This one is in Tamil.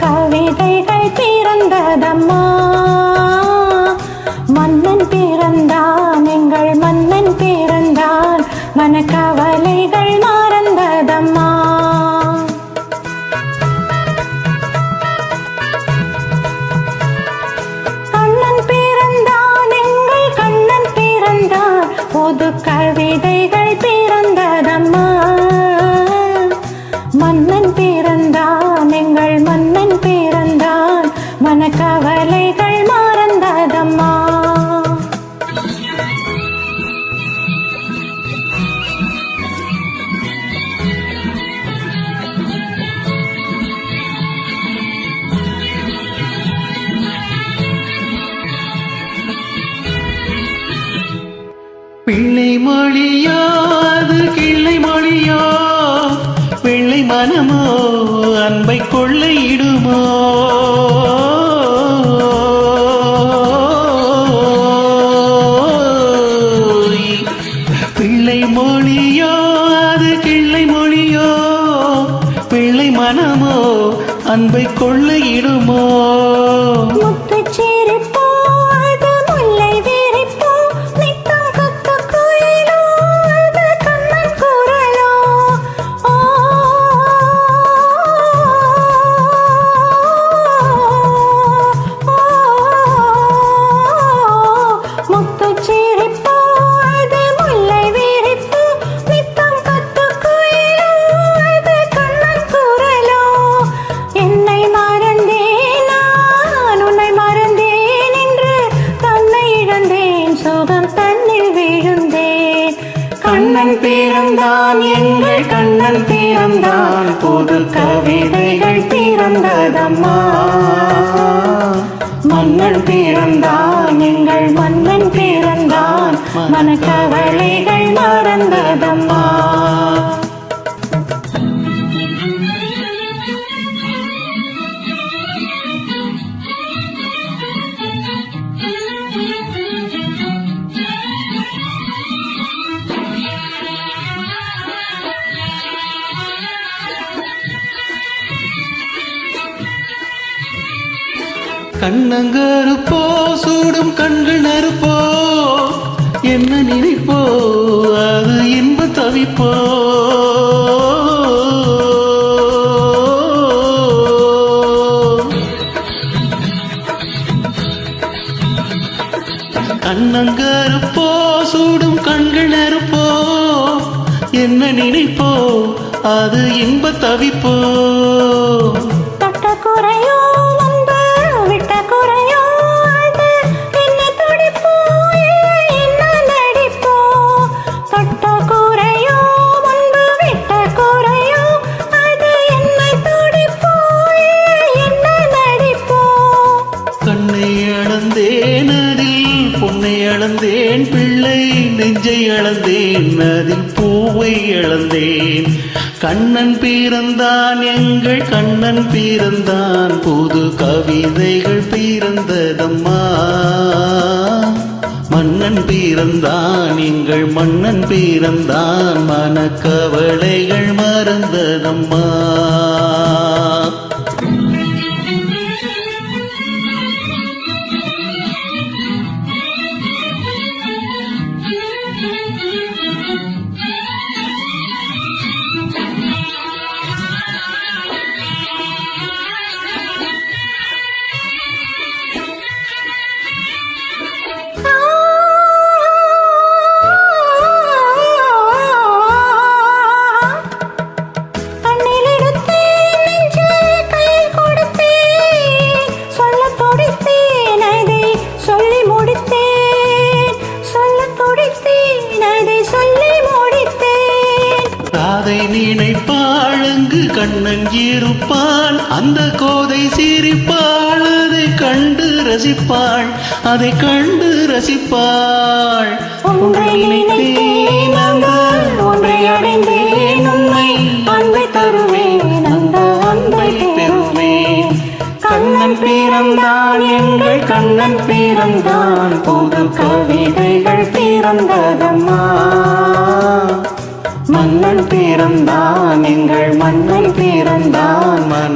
கவிதைகள் பிறந்ததம்மா. மன்னன் பிறந்தான், எங்கள் மன்னன் பிறந்தான், மனக்கவலைகள் மறந்ததம்மா. கண்ணன் பிறந்தான், எங்கள் கண்ணன் பிறந்தான், புது கவிதைகள் பிறந்ததம்மா. மன்னன் பிறந்தான், எங்கள் மன்னன் பிறந்தான், மனக்கவலைகள் மறந்ததம்மா. பிள்ளை மொழியோ அது கிள்ளை மொழியோ, பிள்ளை மனமோ அன்பை கொள்ளையிடுமோ. பிள்ளை மொழியோ அது கிள்ளை மொழியோ, பிள்ளை மனமோ அன்பை கொள்ளையிடுமோ. கண்ணன் பிறந்தான், எங்கள் கண்ணன் பிறந்தான், புது கவிதைகள் பிறந்ததம்மா. மன்னன் பிறந்தான், எங்கள் மன்னன் பிறந்தான், மனக்கவலைகள் மறந்ததம்மா. கண்ணங்கருப்போ சூடும் கண்கள் நறுப்போ, என்ன நினைப்போ அது இன்ப தவிப்போ. கண்ணங்கருப்போ சூடும் கண்கள் நறுப்போ, என்ன நினைப்போ அது இன்ப தவிப்போ. கண்ணை அளந்தேன் அதில் பொன்னை அளந்தேன், பிள்ளை நெஞ்சை அளந்தேன் அதில் பூவை அளந்தேன். கண்ணன் பிறந்தான், எங்கள் கண்ணன் பிறந்தான், புது கவிதைகள் பிறந்ததம்மா. மன்னன் பிறந்தான், எங்கள் மன்னன் பிறந்தான், மனக்கவலைகள் மறந்ததம்மா. நினைப்பாழங்கு கண்ணன் இருப்பான், அந்த கோதை சிரிப்பாள், அதை கண்டு ரசிப்பாள், அதை கண்டு ரசிப்பாள். ஒன்றை நினைத்தேன், அந்த ஒன்றை அடைந்தேன், உண்மை அன்பை தருவேன், அந்த அன்பை பெறுவேன். கண்ணன் பிறந்தான், எங்கள் கண்ணன் பிறந்தான், புது கவிதைகள் பிறந்ததம்மா. மன்னன் பிறந்தான், எங்கள் மன்னன் பிறந்தான், மன